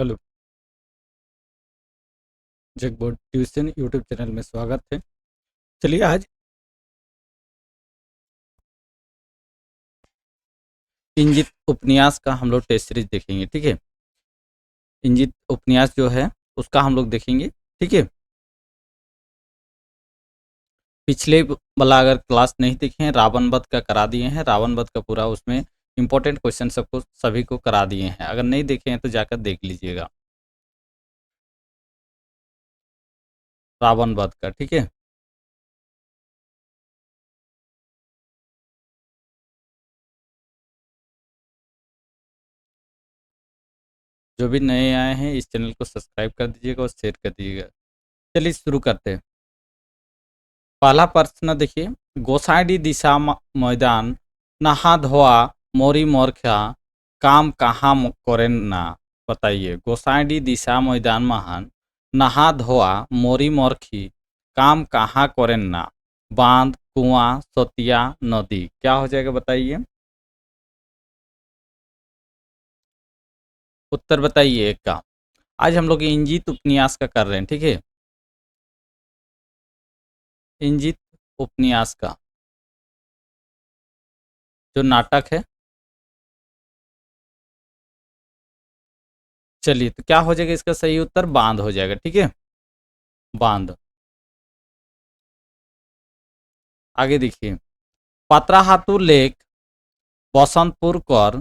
Hello. जगबोर्ड tuition YouTube channel में स्वागत है। चलिए आज इंजित उपन्यास का हम लोग टेस्ट सीरीज देखेंगे। ठीक है, इंजित उपन्यास जो है उसका हम लोग देखेंगे। ठीक है, पिछले वाला अगर क्लास नहीं देखे हैं, रावण वध का करा दिए हैं। रावण वध का पूरा उसमें इंपॉर्टेंट क्वेश्चन सबको सभी को करा दिए हैं। अगर नहीं देखे हैं तो जाकर देख लीजिएगा रावण वध का। ठीक है, जो भी नए आए हैं इस चैनल को सब्सक्राइब कर दीजिएगा और शेयर कर दीजिएगा। चलिए शुरू करते हैं। पहला प्रश्न देखिए, गोसाइडी दिशा मैदान नहा धोआ मोरी मोरख्या काम कहाँ करें ना। बताइए, गोसाइडी दिशा मैदान महान नहा धोआ मोरी मोरखी काम कहाँ करें ना। बांध, कुआं, सोतिया, नदी। क्या हो जाएगा बताइए, उत्तर बताइए एक का। आज हम लोग इंजित उपन्यास का कर रहे हैं। ठीक है, इंजित उपन्यास का जो नाटक है। चलिए, तो क्या हो जाएगा इसका सही उत्तर बांध हो जाएगा। ठीक है, बांध। आगे देखिए, पात्राहातु लेक बसंतपुर कर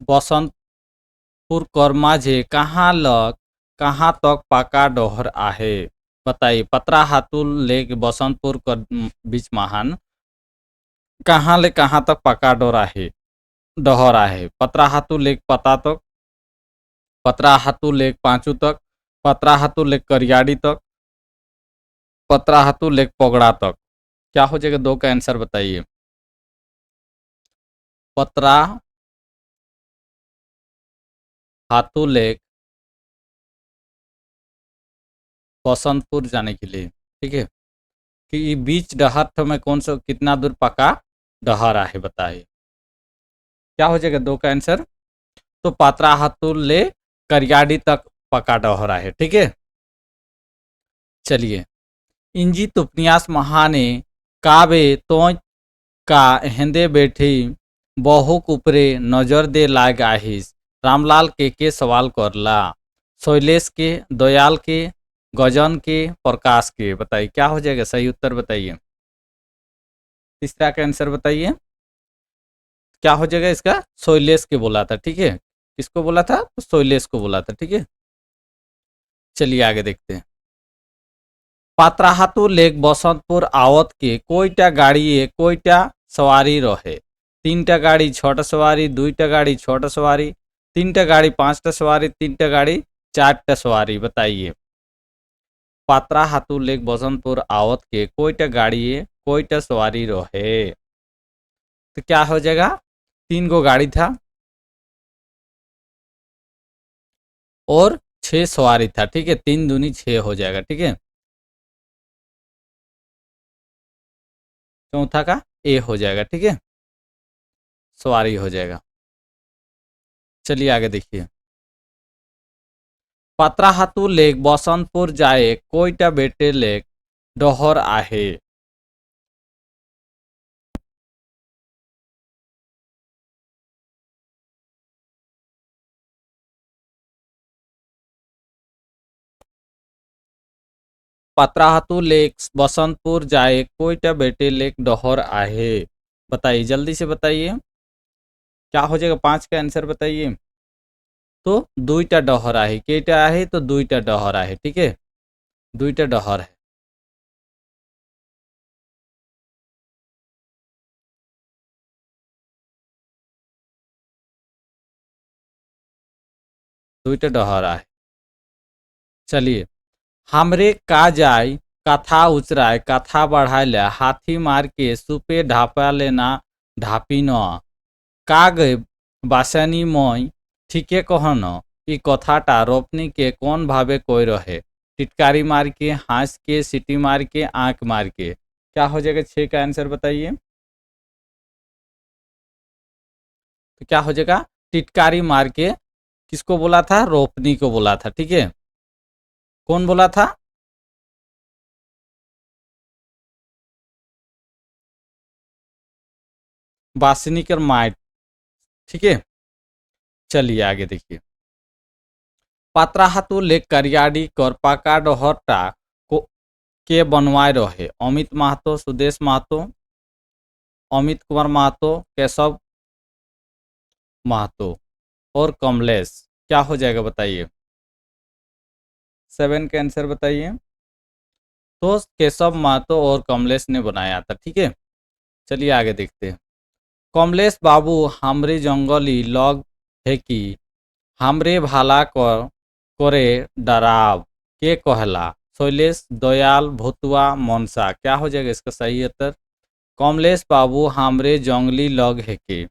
बसंतपुर कर माझे कहाँ तक पाका डोहर आहे। बताइए, पत्राहातु लेक बसंतपुर कर बीच महान कहाँ ले कहाँ तक पका डोर आहे डोहर आहे। पत्राहातु लेक पता तक, पत्राहातु लेक पांचू तक, पत्राहातु लेक करियाड़ी तक, पत्राहातु लेक पोगड़ा तक। क्या हो जाएगा दो का आंसर बताइए। पत्रा हाथू लेक बसंतपुर जाने के लिए। ठीक है, कि बीच डहर तो में कौन सा कितना दूर पका डहर आहे बताइए। क्या हो जाएगा दो का आंसर, तो पात्रा हाथुल ले करियाड़ी तक पका डहर आहे। ठीक है, चलिए, इंजित उपन्यास महाने काबे तो का हेंदे बैठी बहुक ऊपरे नजर दे लाग आहिस। रामलाल के सवाल करला। शैलेश के, दयाल के, गजन के, प्रकाश के। बताइए क्या हो जाएगा सही उत्तर बताइए। तीसरा का आंसर बताइए क्या हो जाएगा इसका। शैलेश के बोला था। ठीक है, किसको बोला था, तो शैलेश को बोला था। ठीक है, चलिए आगे देखते हैं। पात्राहातु लेक बसंतपुर आवत के कोईटा गाड़ी कोईटा सवारी रहे। तीनटा गाड़ी छटा सवारी, दुईटा गाड़ी छटा सवारी, तीनटा गाड़ी पांचटा सवारी, तीनटा गाड़ी चारटा सवारी। बताइए, पात्राहातु लेक बसंतपुर आवत के कोईटा गाड़ी कोईटा सवारी रहे। तो क्या हो जाएगा, तीन गो गाड़ी था और छह सवारी था। ठीक है, तीन दूनी छह हो जाएगा। ठीक है, चौथा का ए हो जाएगा। ठीक है, सवारी हो जाएगा। चलिए आगे देखिए। पात्राहातु लेक बसंतपुर जाए कोईटा बेटे लेक डोहर आहे। पात्राहातु लेक बसंतपुर जाए कोईटा बेटे लेक डोहर आहे। बताइए जल्दी से बताइए क्या हो जाएगा। पांच का आंसर बताइए। तो दुईटा डोहर आहे, केटा आहे तो दुईटा डोहर आहे। ठीक है, दुईटा डोहर है। दुईटा डोहर आहे। चलिए, हमरे का जाय कथा उचराय कथा बढ़ाया हाथी मार के सुपे ढापा लेना ढापी न काग बासानी मय ठीके कहन ई कथाटा रोपनी के कौन भावे कोई रहे। टिटकारी मार के, हंस के, सीटी मार के, आंख मार के। क्या हो जाएगा छह का आंसर बताइए। तो क्या हो जाएगा, टिटकारी मार के किसको बोला था, रोपनी को बोला था। ठीक है, कौन बोला था, बासनिकर माइट। ठीक है, चलिए आगे देखिए। पात्रा हाथू लेख करियाडी कर पाका डहरटा को के बनवाए रहे, अमित महतो, सुदेश महतो, अमित कुमार महतो, केशव महतो और कमलेश। क्या हो जाएगा बताइए, 7 का आंसर बताइए। तो केशव महतो और कमलेश ने बनाया था। ठीक है, चलिए आगे देखते हैं। कमलेश बाबू हमरे जंगली लग है कि हमरे भाला कर करे डराव के कहला, शैलेश, दयाल, भुतुआ, मनसा। क्या हो जाएगा इसका सही उत्तर, कमलेश बाबू हमरे जंगली लग है कि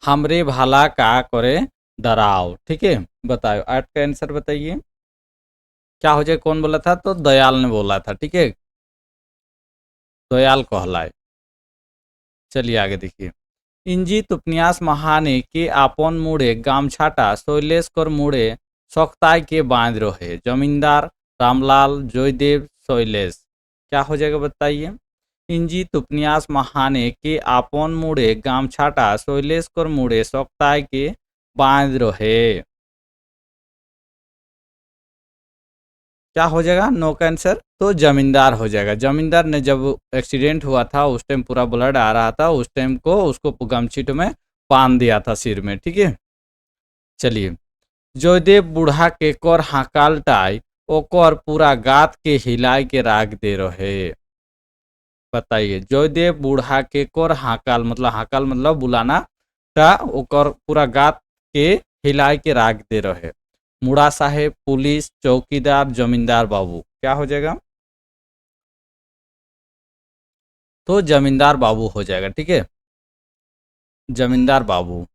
हमरे भाला का करे डराव। ठीक है, बताओ 8 का आंसर बताइए। क्या हो जाए, कौन बोला था, तो दयाल ने बोला था। ठीक है, दयाल कहलाए। चलिए आगे देखिए। इंजित उपन्यास महाने के आपन मुड़े गामछाटा शैलेश कर मुड़े सख्ताई के बांध रहे, जमींदार, रामलाल, जयदेव, शैलेश। क्या हो जाएगा बताइए, इंजित उपन्यास महाने के आपन मुड़े गामछाटा शैलेश कर मुड़े सख्ताई के बांध रहे। क्या हो जाएगा, नो का आंसर, तो जमींदार हो जाएगा। जमींदार ने जब एक्सीडेंट हुआ था उस टाइम पूरा ब्लड आ रहा था, उस टाइम को उसको गमछीट में बांध दिया था सिर में। ठीक है, चलिए। जयदेव बूढ़ा के कर हाकाल टाई ओकर पूरा गात के हिलाए के राग दे रहे। बताइए, जयदेव बूढ़ा के कर हाकाल मतलब बुलाना टा ओकर पूरा गात के हिलाए के राग दे रहे, मुड़ा साहेब, पुलिस, चौकीदार, जमींदार बाबू। क्या हो जाएगा, तो जमींदार बाबू हो जाएगा। ठीक है, जमींदार बाबू।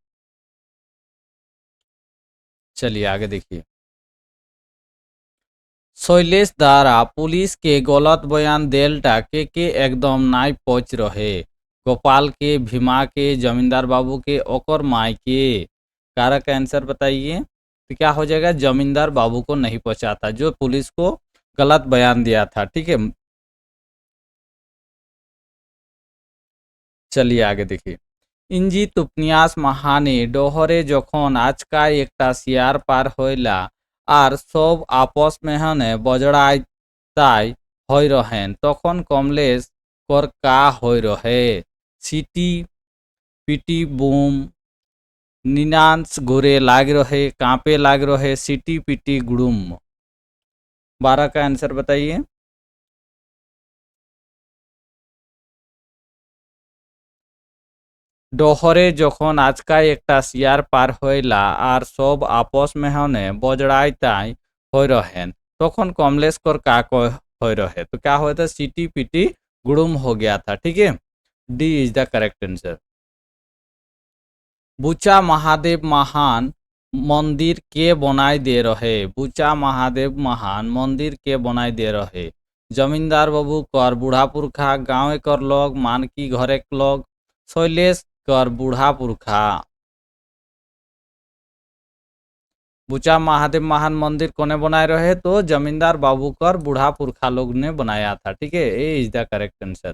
चलिए आगे देखिए। शैलेश द्वारा पुलिस के गलत बयान देलटा के एकदम नाई पहुंच रहे, गोपाल के, भीमा के, जमींदार बाबू के, ओकर माई के। कारक का आंसर बताइए। तो क्या हो जाएगा, जमींदार बाबू को नहीं पहुंचा था, जो पुलिस को गलत बयान दिया था। ठीक है, चलिए आगे देखिए। इंजित उपन्यास महाने डोहरे जखन आचका एकटा शियार पार হইলা আর সব আপস মেহনে বজড়ায় তাই হই रहें, তখন कमलेश कर का হই रहे, सीटी पीटी बूम, निनांस घुरे लाग रहे, कांपे लाग रहे, सीटी पीटी गुड़ुम। 12 का आंसर बताइए। ডহরে যখন আচকায় একটা শিয়ার পার হইলা আর সব আপস মেহনে बजड़ाई ताई हो रहें, तखन कमलेश कर का हो रहे। तो क्या हुआ था, सीटी पीटी गुड़ुम हो गया था। ठीक है, D is the correct answer. Bucha Mahadev महान मंदिर के बनाई दे रहे, बुचा महादेव महान मंदिर के बनाई दे रहे, जमींदार बाबू कर बूढ़ा पुरखा, गाँव कर लोग, मानकी घरे लोग, शैलेश कर बूढ़ा पुरखा। बुचा महादेव महान मंदिर कोने बनाए रहे, तो जमींदार बाबू कर बूढ़ा पुरखा लोग ने बनाया था। ठीक है, A is the correct answer.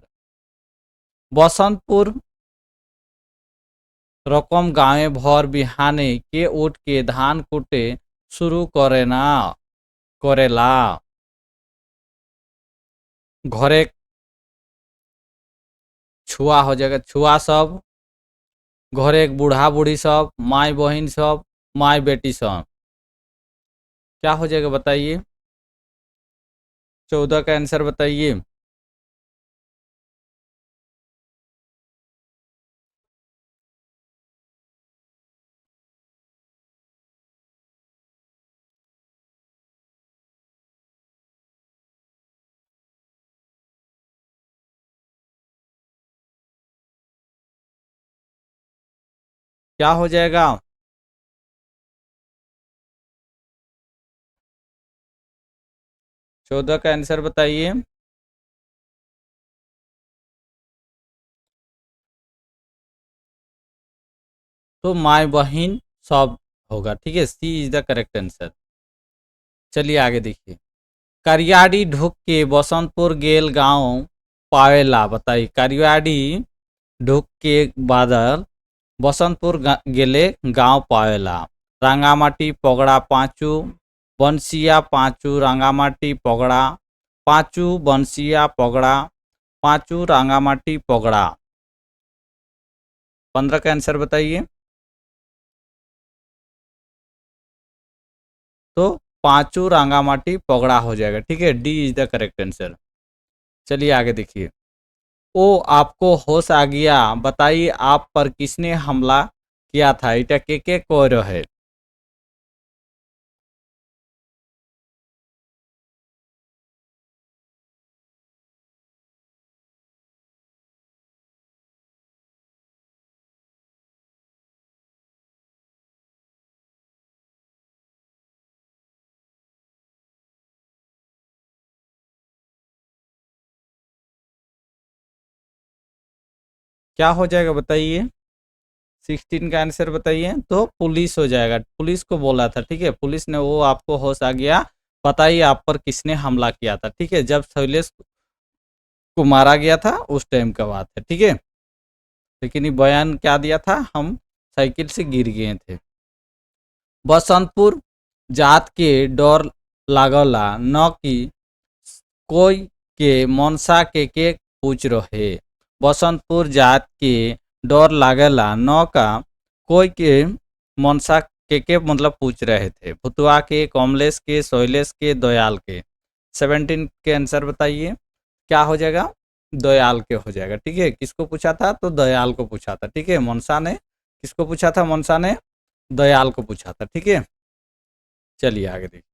Basantpur रकम गाँवे भर बिहाने के उठ के धान कूटे शुरू करे ना करेला, घरे छुआ हो जाएगा, छुआ सब, घरे बूढ़ा बूढ़ी सब, माई बहन सब, माई बेटी सब। क्या हो जाएगा बताइए, 14 का आंसर बताइए। क्या हो जाएगा, 14 का आंसर बताइए। तो माई बहिन सब होगा। ठीक है, सी इज द करेक्ट आंसर। चलिए आगे देखिए। करियाड़ी ढुक के बसंतपुर गेल गांव पावेला। बताइए, करियाड़ी ढुक के बादल बसंतपुर गेले गांव पावेला। रांगामाटी पगड़ा पाँचू बंसिया पाँचू रांगामाटी पगड़ा पाँचू बंसिया पगड़ा पाँचू रांगामाटी पगड़ा। 15 का आंसर बताइए। तो पाँचू रांगामाटी पगड़ा हो जाएगा। ठीक है, D is the correct answer. चलिए आगे देखिए। ओ आपको होश आ गया, बताइए आप पर किसने हमला किया था। इटा के कोर है। क्या हो जाएगा बताइए। 16 का आंसर बताइए। तो पुलिस हो जाएगा, पुलिस को बोला था। ठीक है, पुलिस ने वो आपको होश आ गया, बताइए आप पर किसने हमला किया था। ठीक है, जब शैलेश को मारा गया था उस टाइम का बात है। ठीक है, लेकिन ये बयान क्या दिया था, हम साइकिल से गिर गए थे। बसंतपुर जात के डर लागला न कि कोई के मनसा के पूछ रहे। बसंतपुर जात के डर लागला न का कोई के मनसा के मतलब पूछ रहे थे। भुतवा के, कमलेश के, शैलेश के, दयाल के। 17 के आंसर बताइए। क्या हो जाएगा, दयाल के हो जाएगा। ठीक है, किसको पूछा था, तो दयाल को पूछा था। ठीक है, मनसा ने किसको पूछा था, मनसा ने दयाल को पूछा था। ठीक है, चलिए आगे देखिए।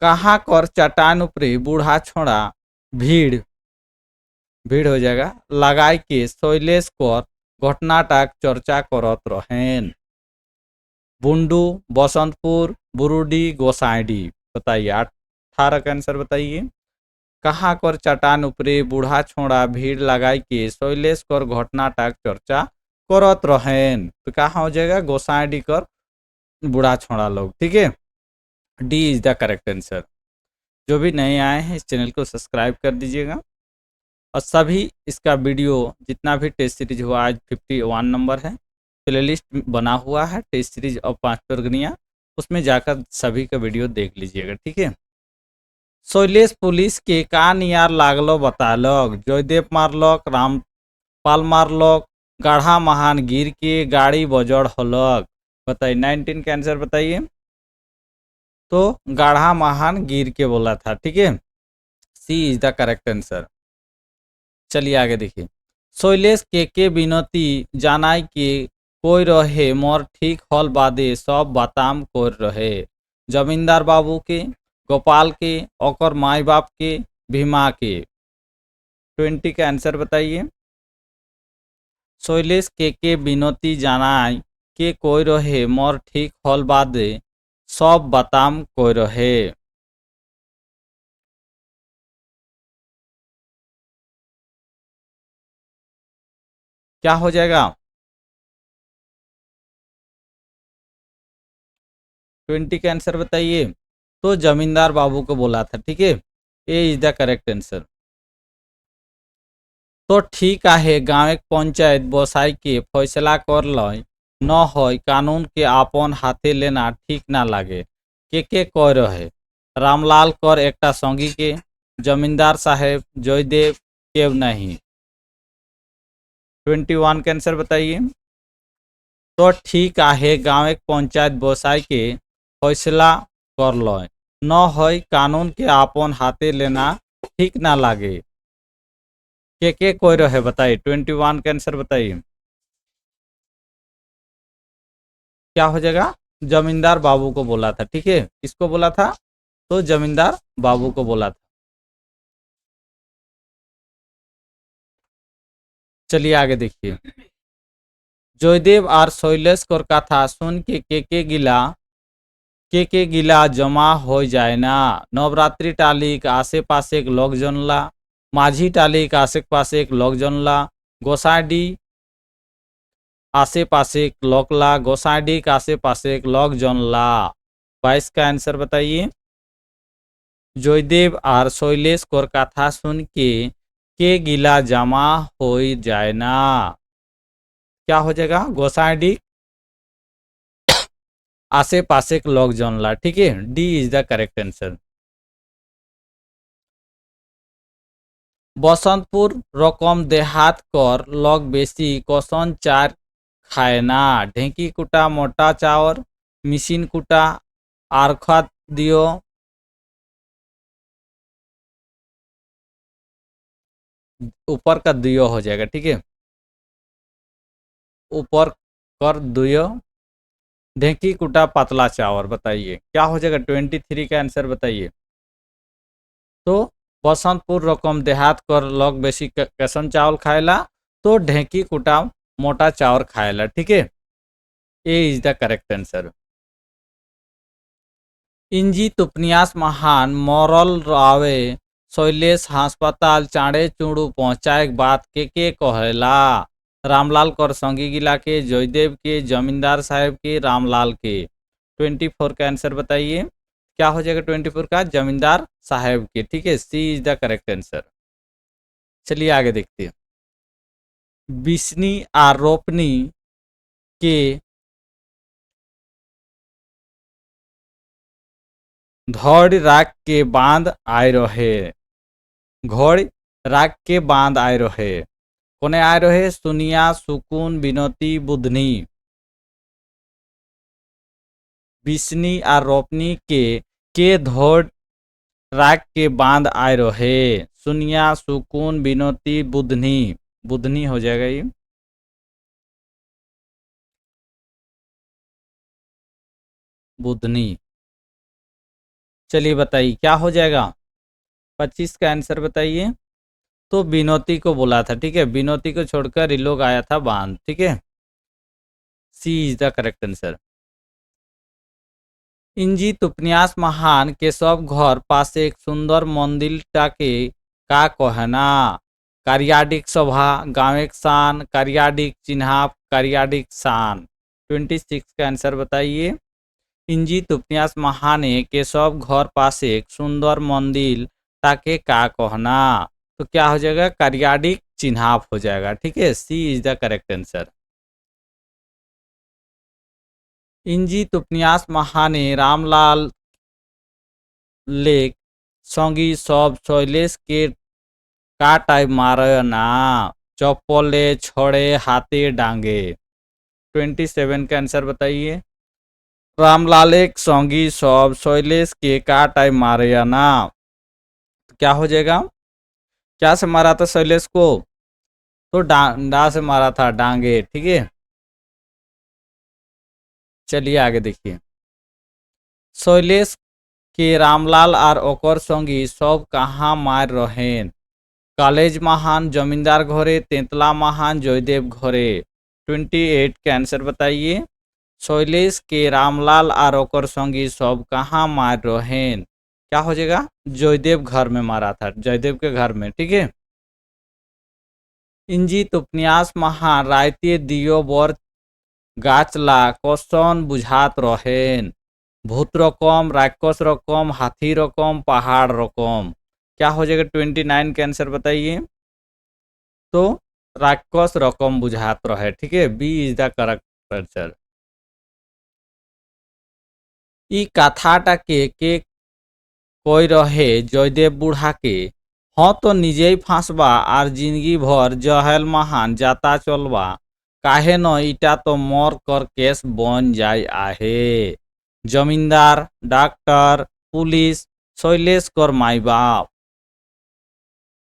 कहाँ कर चट्टान ऊपरी बूढ़ा छोड़ा भीड़ भीड़ हो जाएगा लगाई के शैलेश कर घटनाटाक चर्चा करत रहेन। बुंडू, बसंतपुर, बुरुडी, गोसाइडी। बताइए, 18 का आंसर बताइए। कहाँ कर चट्टान ऊपरे बूढ़ा छोड़ा भीड़ लगाई के शैलेश कर घटनाटाक चर्चा करत रहेन। तो कहाँ हो जाएगा, गोसाइडी कर बूढ़ा छोड़ा लोग। ठीक है, D is the correct answer. जो भी नए आए हैं इस चैनल को सब्सक्राइब कर दीजिएगा। और सभी इसका वीडियो जितना भी टेस्ट सीरीज हुआ, आज 51 नंबर है, प्लेलिस्ट बना हुआ है टेस्ट सीरीज और 5 प्रगनियाँ, उसमें जाकर सभी का वीडियो देख लीजिएगा। ठीक है। शैलेश पुलिस के का नियार लागलो बतालक। जयदेव मारलक, रामपाल मारलक, गाढ़ा महान गिर के गाड़ी बजड़ हलक। बताइए, 19 का आंसर बताइए। तो गाढ़ा महान गिर के बोला था। ठीक है, सी इज द करेक्ट आंसर। चलिए आगे देखिए। शैलेश के विनती जानाई के कोई रहे मोर ठीक हल बादे सब बाताम कोर रहे। जमींदार बाबू के, गोपाल के, ओकर माई बाप के, भीमा के। 20 का आंसर बताइए। शैलेश के विनती जानाई के कोई रहे मोर ठीक हल बादे सब बाताम कोई रहे। क्या हो जाएगा, 20 का आंसर बताइए। तो जमींदार बाबू को बोला था। ठीक है, A is the correct answer. तो ठीक है, गाँव पंचायत बसाई के फैसला कर लय न हो कानून के आपन हाथे लेना ठीक ना लागे। के कह रहे। रामलाल कर एकटा संगी के, जमींदार साहेब, जयदेव केव नहीं। 21 का आंसर बताइए। तो ठीक है, गाँव पंचायत बसाई के फैसला कर लय न हो कानून के आपन हाथे लेना ठीक ना लागे। के कोई रहे। बताइए, 21 का आंसर बताइए। क्या हो जाएगा, जमींदार बाबू को बोला था। ठीक है, किसको बोला था, तो जमींदार बाबू को बोला था। चलिए आगे देखिए। जयदेव और शैलेश कर कथा सुन के गिला के गिला जमा हो जाए ना। नवरात्रि टालिक आसे पासे एक लोग जनला, माझी टालिक आसे पासे एक लोग जनला, गोसाडी आसे-पासे लोकला, गोसाइडिक आसे-पासे लोक जनला। 22 का आंसर बताइए। जयदेव और शैलेश कोर कथा सुन के गिला जमा हो जाए ना। क्या हो जाएगा? गोसाइडिक आसे-पासे लोक जनला। ठीक है, D is the correct answer. Basantpur रकम देहात कर लोग बेसी कौन चार खाए ना। ढेंकी कुटा मोटा चावर, मिशीन कुटा आरखा दियो। ऊपर का दियो हो जाएगा। ठीक है, ऊपर कर दियो। ढेंकी कुटा पतला चावर। बताइए क्या हो जाएगा? 23 का आंसर बताइए। तो बसंतपुर रकम देहात कर लोग बेसी कैसन चावल खाएला? तो ढेंकी कुटा मोटा चावल खाएला। ठीक है, A is the correct answer. इंजित उपन्यास महान मरल रावे शैलेश हास्पताल चाँड़े चूड़ू पहुंचाए बात के कहेला? रामलाल कर संगी गिला के, जयदेव के, जमींदार साहब के, रामलाल के। 24 का आंसर बताइए। क्या हो जाएगा 24 का? जमींदार साहब के। ठीक है, सी इज द करेक्ट आंसर। चलिए आगे देखते हैं। बिस्नी और रोपनी के धड़ राख के बांध आए रहे। घोड़ राख के बांध आए रहे। कोने आए रहे? सुनिया, सुकुन, बिनती, बुधनी। बिस्नी और रोपनी के धोड़ राख के बांध आए रहे। सुनिया, सुकुन, बिनती, बुधनी। बुधनी हो जाएगा ये। बुधनी। चलिए बताइए क्या हो जाएगा? 25 का आंसर बताइए। तो बिनौती को बोला था। ठीक है, बिनौती को छोड़कर ये लोग आया था बांध। ठीक है, सी इज द करेक्ट आंसर। इंजित उपन्यास महान केशव घर पास एक सुंदर मंदिर टाके का कहना? कार्याडिक सभा, गांव शान, कार्याडिक चिन्हाप, कार्याडिक शान। 26 का आंसर बताइए। इंजित उपन्यास महाने केशव घर पास एक सुंदर मंदिर ताके का कहना? तो क्या हो जाएगा? कार्याडिक चिन्हाप हो जाएगा। ठीक है, सी इज द करेक्ट आंसर। इंजित उपन्यास महाने रामलाल लेख संगी सब शैलेश के का टाइप मारे ना? चप्पले, छड़े, हाथे, डांगे। 27 का आंसर बताइए। रामलाल एक संगी सब शैलेश के का टाइप मारे ना? क्या हो जाएगा? क्या से मारा था शैलेश को? तो डंडा से मारा था, डांगे। ठीक है, चलिए आगे देखिए। शैलेश के रामलाल और ओकर संगी सब कहाँ मार रहें? कॉलेज महान, जमींदार घरे, तेंतला महान, जयदेव घरे। 28 के आंसर बताइए। शैलेश के रामलाल और ओकर संगी सब कहाँ मार रहें? क्या हो जाएगा? जयदेव घर में मारा था, जयदेव के घर में। ठीक है, इंजित उपन्यास महान रायते दियो बर गाचला कौन बुझात रहें? भूत रकम, राक्षस रकम, हाथी रकम, पहाड़ रकम। क्या हो जाएगा? 29 के आंसर बताइए। तो राक्षस रकम बुझात रहे। ठीक है, B is the correct answer. ई कथाटा के कोई रहे जयदेव बुढ़ा के? हाँ तो निजे ही फांसबा और जिंदगी भर जहल महान जाता चलबा। काहे न इटा तो मोर कर केस बन जाय आहे। जमींदार, डॉक्टर, पुलिस, शैलेश कर माई बाप।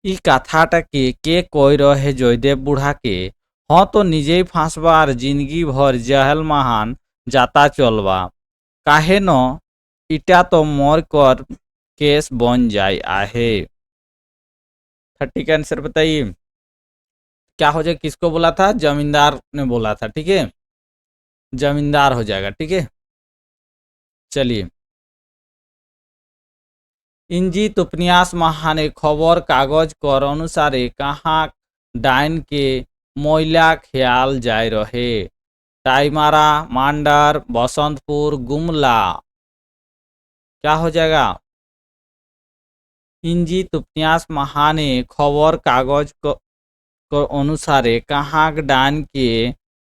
ई कथाटा के कोई रहे जयदेव बुढ़ा के? हाँ तो निजे ही फांसबा और जिंदगी भर जहल महान जाता चलबा। काहे न इटा तो मोर कर केस बन जाए आहे। 30 का आंसर बताइए। क्या हो जाए? किसको बोला था? जमींदार ने बोला था। ठीक है, जमींदार हो जाएगा। ठीक है, चलिए। इंजित उपन्यास महाने खबर कागज कर अनुसारे कहाँ डाइन के ময়লা খেয়াল যায় রহে। टाइमारा, मांडर, बसंतपुर, गुमला। क्या हो जाएगा? इंजित उपन्यास महाने खबर कागज को अनुसारे कहाँ डान के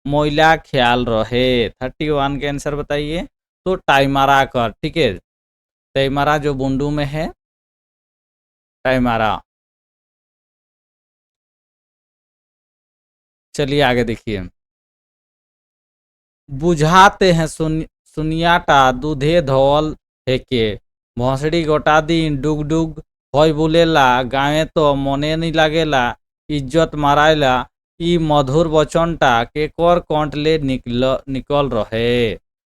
मोइला ख्याल रहे। 31 के आंसर बताइए। तो टाइमारा कर, ठीक है। टाइमारा जो बुंडू में है, टाइमारा। चलिए आगे देखिए। बुझाते हैं सुनियाटा दूधे धोल हेके भोसड़ी गोटा दिन डुग डुग হয় বুলেলা গায়ে তো মনে নি লাগেলা ইজ্জত মারাইলা ই মধুর বচনটা কেকর কণ্ঠলে নিকল রহে।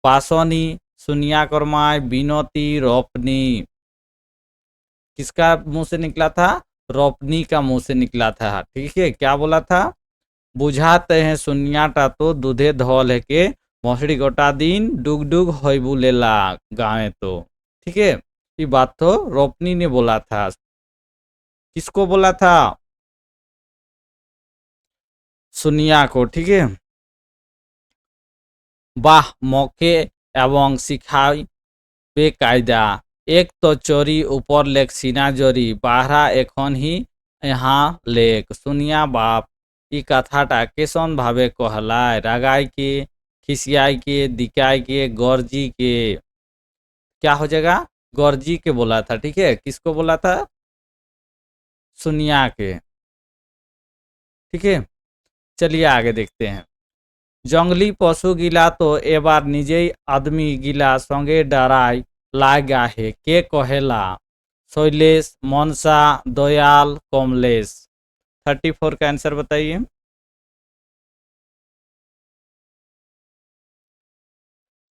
पासनी, सुनिया कर्माय, बिनती, रोपनी। किसका मुंह से निकला था? रोपनी का मुंह से निकला था, ठीक है। क्या बोला था? बुझाते हैं सुनियाटा तो दूधे धोल है के भोसड़ी गोटा दिन डुग डुग होय बुलेला गाँव तो, ठीक है। ये बात तो रोपनी ने बोला था। किसको बोला था? सुनिया को, ठीक है। वाह मौके एवं सिखाई बेकायदा एक तो चोरी ऊपर लेख सीना जोरी बाहरा एखन ही यहाँ लेख सुनिया बाप ई कथाटा केसन भावे कहलाय रागाई के खिसियाई के दिकाई के गौरजी के। क्या हो जाएगा? गौरजी के बोला था, ठीक है। किसको बोला था? सुनिया के, ठीक है। चलिए आगे देखते हैं। जंगली पशु गिला तो एबार निजेई आदमी गिला संगे डराई लागा है के कहेला। शैलेश, मनसा, दयाल, कमलेश। 34 का आंसर बताइए।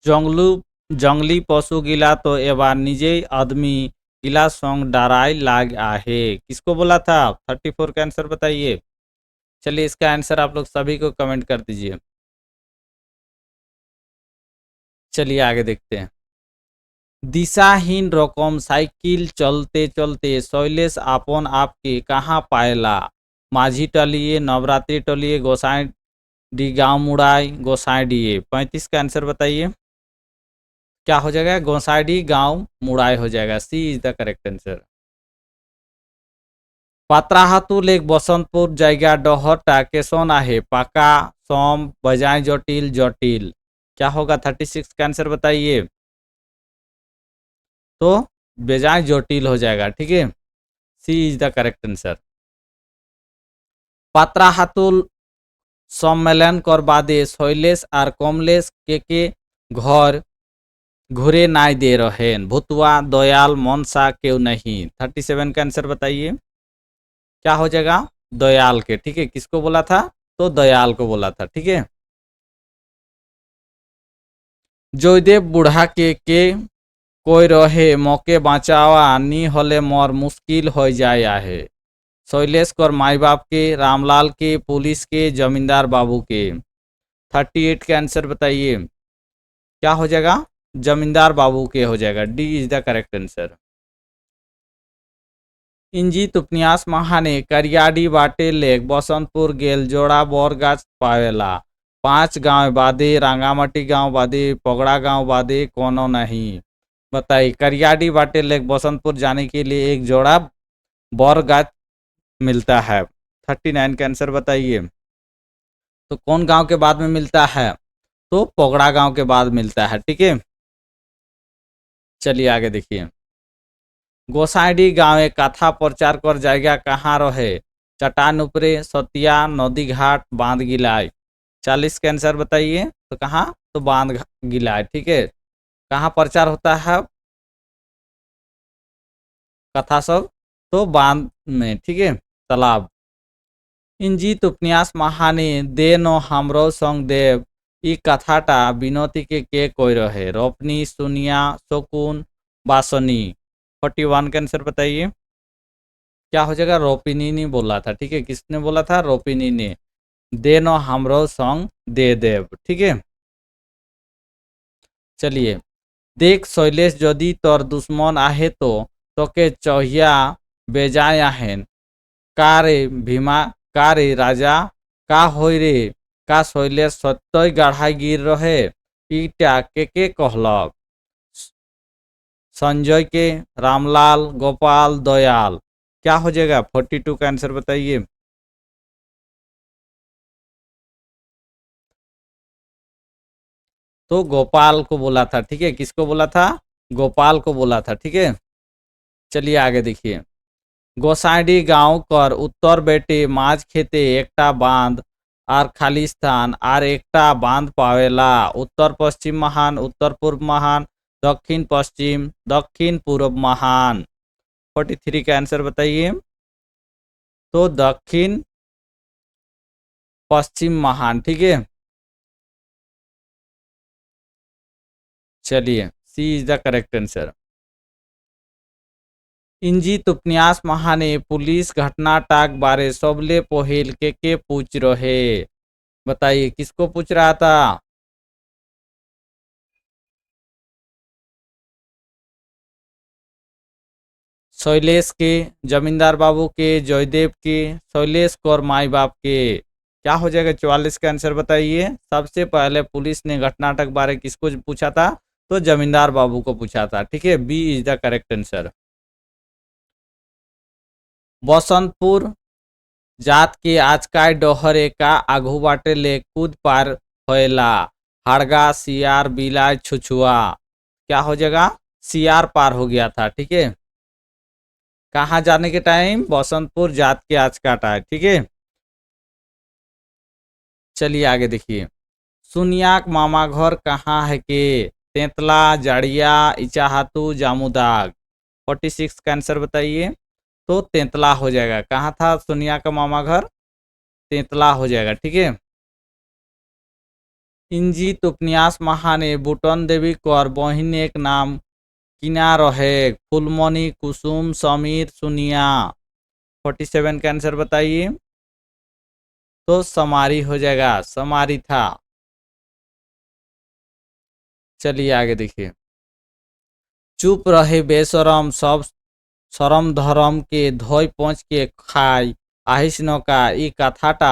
जंगली पशु गिला तो एबार निजेई आदमी गिला संग डराई लाग आहे। किसको बोला था? 34 का आंसर बताइए। चलिए इसका आंसर आप लोग सभी को कमेंट कर दीजिए। चलिए आगे देखते हैं। दिशाहीन रकम साइकिल चलते चलते शैलेश आपन आपके कहाँ पायला। माझी टलिए, नवरात्रि टलिए, गोसाई डी गाँव मुड़ाई, गोसाई डीए। 35 का आंसर बताइए। क्या हो जाएगा? गोसाई डी गाँव मुड़ाई हो जाएगा। C is the correct answer. Patrahatu लेक बसंतपुर जायगा डहरटा केसन आहे पाका सोम बजाय जटिल जटिल। क्या होगा? 36 का आंसर बताइए। तो बेजाय जटिल हो जाएगा, ठीक है। सी इज द करेक्ट आंसर। पात्राहातुल सम्मेलन कर बादे शैलेश और कमलेश के घर घुरे नाई दे रहें भुतवा दयाल मनसा क्यों नहीं। 37 का आंसर बताइए। क्या हो जाएगा? दयाल के, ठीक है। किसको बोला था? तो दयाल को बोला था, ठीक है। जयदेव बुढ़ा के कोई रहे मौके बचावा नी होले मोर मुश्किल हो जाए आहे। शैलेश कर माई बाप के, रामलाल के, पुलिस के, जमींदार बाबू के। 38 का आंसर बताइए। क्या हो जाएगा? जमींदार बाबू के हो जाएगा। D is the correct answer. इंजित उपन्यास महाने करियाडी बाटे लेक बसंतपुर गेल जोड़ा बोरगाछ पावेला। 5 गांव बादे रांगामाटी गांव बादे पगड़ा गांव बादे कोनो नहीं। बताइए। करियाडी बाटे लेक बसंतपुर जाने के लिए एक जोड़ा बोरगाछ मिलता है। 39 का आंसर बताइए। तो कौन गांव के बाद में मिलता है? तो पगड़ा गांव के बाद मिलता है, ठीक है। चलिए आगे देखिए। गोसाईडी गाँव कथा प्रचार कर जाएगा कहाँ रहे। चट्टान उपरे, सतिया, नदी घाट, बांध गिलाय। 40 का आंसर बताइए। तो कहाँ? तो बांध गिलाय, ठीक है। कहाँ प्रचार होता है कथा सब? तो बांध में, ठीक है, तालाब। इंजित उपन्यास महाने दे नो हमरो संग देव ई कथाटा विनती के कोई रहे रोपनी, सुनिया, शकुन, बासनी। 41 का आंसर बताइए। क्या हो जाएगा? रोपिनी ने बोला था, ठीक है। किसने बोला था? रोपिनी ने। दे नो हमरो संग दे देव, ठीक है। चलिए। देख शैलेश यदि तोर दुश्मन आहे तो तोके चौहिया बेजाय आहेन कारे भीमा कारे राजा का होय रे का शैलेश सत्यई गाढ़ाई गिर रहे इटा के कहलक संजय के रामलाल गोपाल दयाल। क्या हो जाएगा 42 का आंसर बताइए। तो गोपाल को बोला था, ठीक है, किसको बोला था, गोपाल को बोला था, ठीक है। चलिए आगे देखिए। गोसाईडी गांव कर उत्तर बेटे माज खेते एकटा बांध आर खालिस्तान आर एकटा बांध पावेला उत्तर पश्चिम महान उत्तर पूर्व महान दक्षिण पश्चिम दक्षिण पूर्व महान। 43 का आंसर बताइए। तो दक्षिण पश्चिम महान, ठीक है। चलिए सी इज द करेक्ट आंसर। इंजीत उपन्यास महाने पुलिस घटनाटाक बारे सबले पहिल के पूछ रहे। बताइए किसको पूछ रहा था। शैलेश के, जमींदार बाबू के, जयदेव के, शैलेश कौर माई बाप के। क्या हो जाएगा 44 का आंसर बताइए। सबसे पहले पुलिस ने घटनाटक बारे किसको पूछा था, तो जमींदार बाबू को पूछा था, ठीक है। B is the correct answer. Basantpur जात के आजकाय डोहरे का आघू बाटे ले कूद पार होएला हाड़गा सियार बिलाय छुछुआ। क्या हो जाएगा, सियार पार हो गया था, ठीक है। कहाँ जाने के टाइम, बसंतपुर जात के आज का टाइम, ठीक है। चलिए आगे देखिए। सुनियाक मामा घर कहाँ है के, तेंतला जाड़िया इचाहातू जामुदाग। 46 का आंसर बताइए। तो तेंतला हो जाएगा। कहाँ था सोनिया का मामा घर, तेंतला हो जाएगा, ठीक है। इंजीत उपन्यास महाने बुटन देवी कर बहिन एक नाम किना रहे फुलमणि कुसुम समीर सुनिया। 47 का आंसर बताइए। तो समारी हो जाएगा, समारी था। चलिए आगे देखिए। चुप रहे बेशरम सब शरम धरम के धोई पहुँच के खाई आहिस नौका ई कथाटा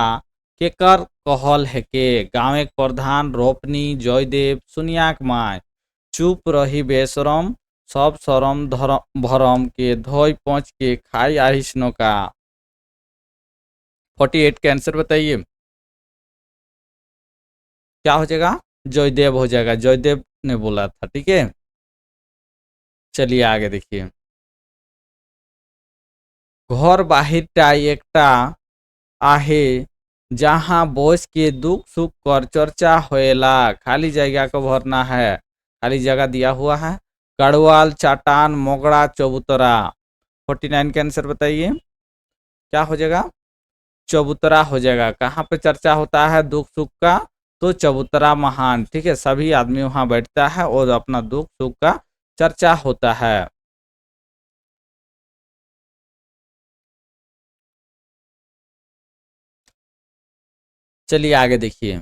केकर कहल है के गाँव एक प्रधान रोपनी जयदेव सुनियाक माय चुप रही बेशरम सब शरम धरम भरम के धोई पहुँच के खाई आहिस नौका। 48 का आंसर बताइए। क्या हो जाएगा, जयदेव हो जाएगा, जयदेव ने बोला था, ठीक है। चलिए आगे देखिए। घर बाहिरटा एकटा आहे जहाँ बोस के दुख सुख कर चर्चा होएला खाली जगह को भरना है, खाली जगह दिया हुआ है। गढ़वाल चाटान मोगड़ा चबूतरा। 49 का आंसर बताइए। क्या हो जाएगा, चबूतरा हो जाएगा। कहाँ पे चर्चा होता है दुख सुख का, तो चबूतरा महान, ठीक है। सभी आदमी वहां बैठता है और अपना दुख सुख का चर्चा होता है। चलिए आगे देखिए।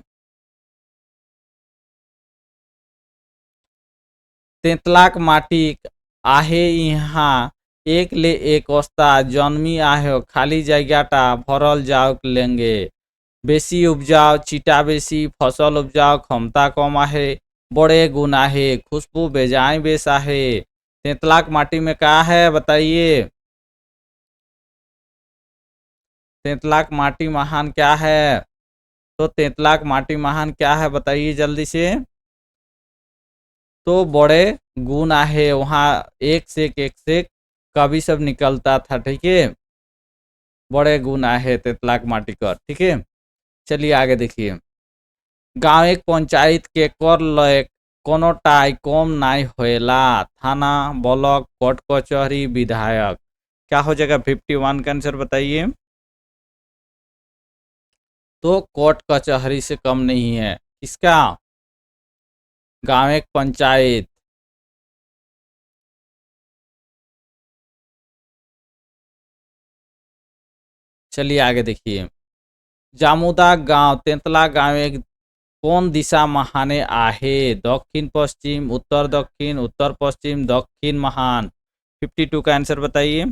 तेतलाक माटी आहे यहाँ एक ले एक ओस्ता जन्मी आहे खाली जगहटा भरल जाओ लेंगे बेसी उपजाओ चिटा बेसी फसल उपजाओ क्षमता कम आहे बड़े गुण आहे खुशबू बेजाय बेस आहे। तेतलाक माटी में क्या है बताइए। तेतलाक माटी महान क्या है, तो तेतलाक माटी महान क्या है बताइए जल्दी से। तो बड़े गुण आहे, वहाँ एक से कवि सब निकलता था, ठीक है। बड़े गुण आहे तेतलाक माटी कर, ठीक है। चलिए आगे देखिए। गांव एक पंचायत के कर लय कोनो टाई कम नाई होएला थाना ब्लॉक कोर्ट कचहरी विधायक। क्या हो जाएगा 51 का आंसर बताइए। तो कोर्ट कचहरी से कम नहीं है, इसका गांव एक पंचायत। चलिए आगे देखिए। जामुदा गांव तेंतला गांव एक कौन दिशा महाने आहे दक्षिण पश्चिम उत्तर पश्चिम दक्षिण महान। 52 का आंसर बताइए।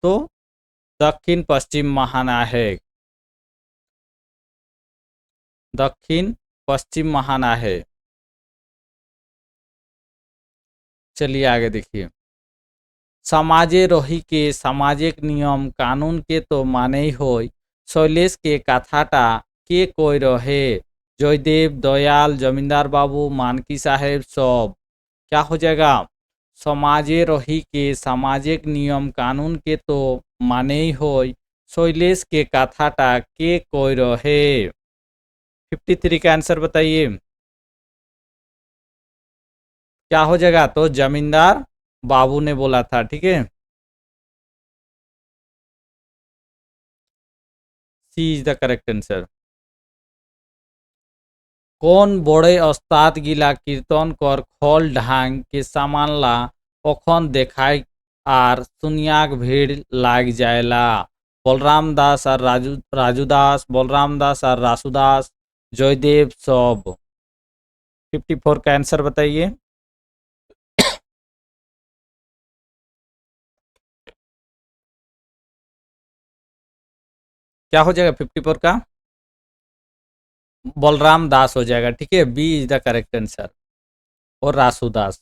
तो दक्षिण पश्चिम महान आहे। दक्षिण पश्चिम महाना है। चलिए आगे देखिए। समाजे रही के सामाजिक नियम कानून के तो माने ही होय, शैलेश के कथाटा के कोई रहे, जयदेव दयाल जमींदार बाबू मानकी साहेब सब। क्या हो जाएगा? समाजे रही के सामाजिक नियम कानून के तो माने ही होय, शैलेश के कथाटा के कोई रहे। 53 का आंसर बताइए क्या हो जाएगा? तो जमींदार बाबू ने बोला था। ठीक है, सी इज द करेक्ट आंसर। कोन बड़े अस्ताद गिला कीर्तन कर खोल ढांग के सामानला कखन देखाय आर सुनियाक भीड़ लाग जायला। बलराम दास और राजू दास, बलराम दास और रासू दास, जयदेव सब। 54 का आंसर बताइए। क्या हो जाएगा 54 का? बलराम दास हो जाएगा। ठीक है, B is the correct answer. और रासू दास।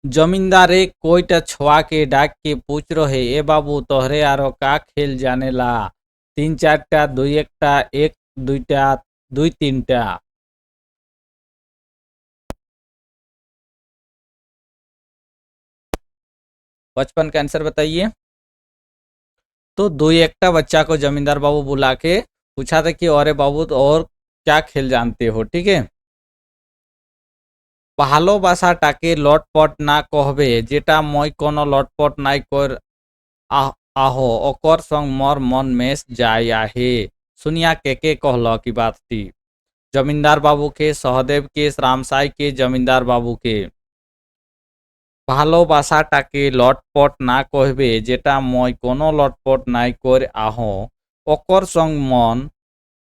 जमींदारे कोईटा छुआ के डाक के पूछ रहे, ए बाबू तोहरे आरो का खेल जाने ला? 3-4टा, 2-1टा, 1-2टा, 2-3टा। 55 का आंसर बताइए। तो 2-1टा बच्चा को जमींदार बाबू बुला के पूछा था कि अरे बाबू तो और क्या खेल जानते हो? ठीक है, ভালোবাসাটাকে লটপট না কহবে, যেটা মই কোনো লটপট নাই কর आहो ओकर संग मोर मन में जाय आहे। सुनिया के कहल की बात थी? जमींदार बाबू के, सहदेव के, रामसाई के, जमींदार बाबू के। ভালোবাসাটাকে লটপট না কহবে, যেটা মই কোনো লটপট নাই कर आहो ओकर संग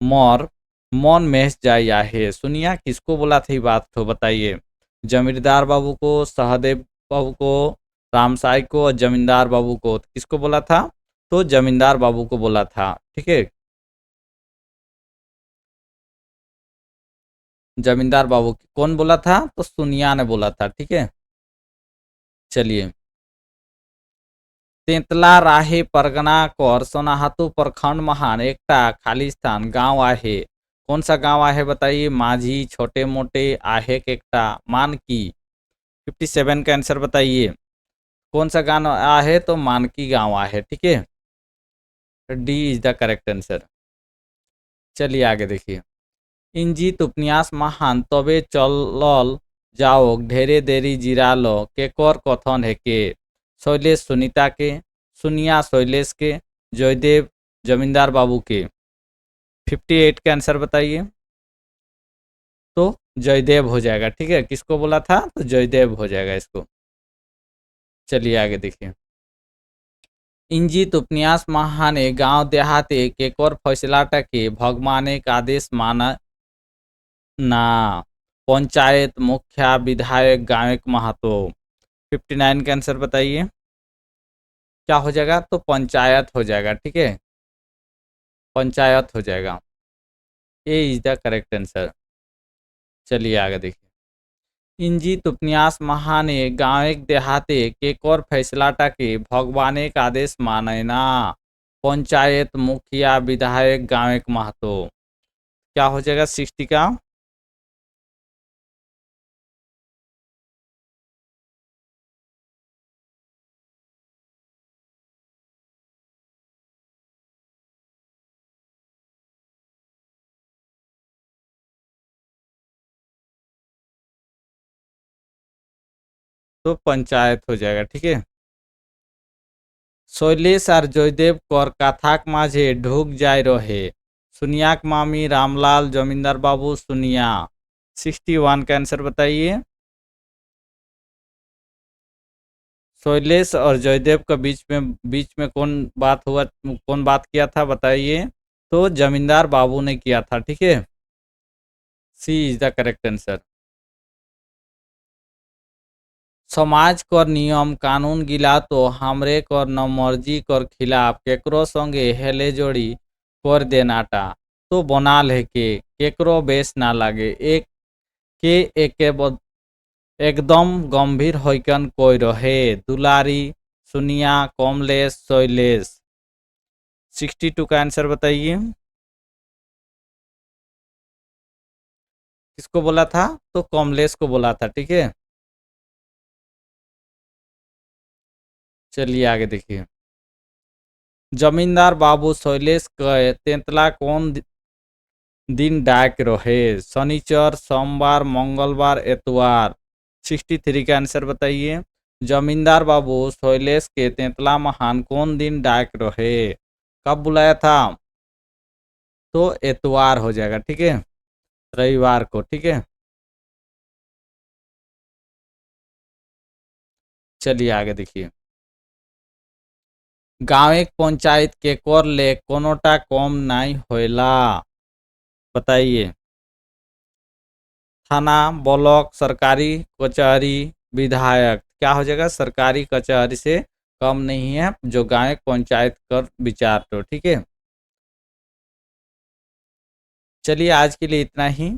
मोर मन में जाय आहे। सुनिया किसको बोला था बात तो बताइए? जमींदार बाबू को, सहदेव बाबू को, रामसाई को और जमींदार बाबू को। किसको बोला था? तो जमींदार बाबू को बोला था। ठीक है, जमींदार बाबू कौन बोला था? तो सुनिया ने बोला था। ठीक है, चलिए। तेंतला राहे परगना कर सोनाहातू प्रखंड महान एकटा खालिस्तान गांव आहे। कौन सा गांव आहे बताइए? माझी, छोटे मोटे, आहे एकटा, मानकी। 57 का आंसर बताइए। कौन सा गांव आहे? तो मानकी गांव आहे। ठीक है, D is the correct answer. चलिए आगे देखिए। इंजित उपन्यास महान तबे चलल जाओ ढेरे देरी जिरालो केकर कथन हेके। शैलेश सुनीता के, सुनिया शैलेश के, जयदेव जमींदार बाबू के। 58 का आंसर बताइए। तो जयदेव हो जाएगा। ठीक है, किसको बोला था? तो जयदेव हो जाएगा इसको। चलिए आगे देखिए। इंजित उपन्यास महाने गांव देहाते केकर फैसलाटाके भगवाने का आदेश माना ना। पंचायत, मुखिया, विधायक, गायक, महतो। 59 का आंसर बताइए क्या हो जाएगा? तो पंचायत हो जाएगा। ठीक है, पंचायत हो जाएगा। ए इज द करेक्ट आंसर। चलिए आगे देखिए। इंजित उपन्यास महाने गाँव देहाते केकर फैसलाटाके भगवाने का आदेश माने ना। पंचायत, मुखिया, विधायक, गायक, महतो। क्या हो जाएगा 60 का? तो पंचायत हो जाएगा। ठीक है, शैलेश और जयदेव कर कथाक माझे ढुक जाय रहे। सुनियाक मामी, रामलाल, जमींदार बाबू, सुनिया। 61 का आंसर बताइए। शैलेश और जयदेव के बीच में कौन बात हुआ, कौन बात किया था बताइए? तो जमींदार बाबू ने किया था। ठीक है, सी इज द करेक्ट आंसर। समाज कर नियम कानून गिला तो हमरे कर न मर्जी कर खिलाफ केकरो संगे हेले जोड़ी कर देनाटा। तो बनाल है के केकरो बेस ना लागे। एक के एके एकदम गंभीर होइकन कोई रहे। दुलारी, सुनिया, कमलेश, शैलेश। 62 का आंसर बताइए। किसको बोला था? तो कमलेश को बोला था। ठीक है, चलिए आगे देखिए। जमींदार बाबू शैलेश के तेंतला कौन दिन डाक रहे? शनिचर, सोमवार, मंगलवार, एतवार। 63 का आंसर बताइए। जमींदार बाबू शैलेश के तेंतला महान कौन दिन डाक रहे? कब बुलाया था? तो एतवार हो जाएगा। ठीक है, रविवार को। ठीक है, चलिए आगे देखिए। गाँव एक पंचायत के कर ले कोनोटा कम नहीं होएला। बताइए। थाना, ब्लॉक, सरकारी कचहरी, विधायक। क्या हो जाएगा? सरकारी कचहरी से कम नहीं है जो गाँव एक पंचायत कर विचार। तो ठीक है, चलिए आज के लिए इतना ही।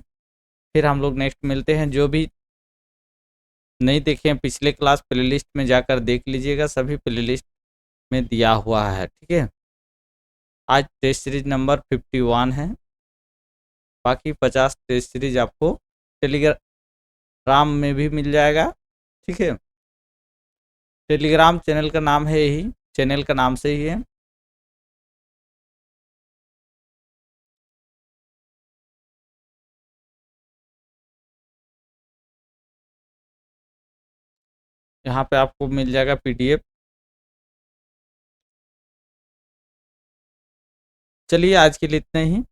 फिर हम लोग नेक्स्ट मिलते हैं। जो भी नहीं देखे हैं पिछले क्लास, प्लेलिस्ट में जाकर देख लीजिएगा, सभी प्लेलिस्ट में दिया हुआ है। ठीक है, आज टेस्ट सीरीज नंबर 51 है। बाकी 50 टेस्ट सीरीज आपको टेलीग्राम में भी मिल जाएगा। ठीक है, टेलीग्राम चैनल का नाम है यही, चैनल का नाम से ही है। यहाँ पे आपको मिल जाएगा PDF। चलिए आज के लिए इतना ही।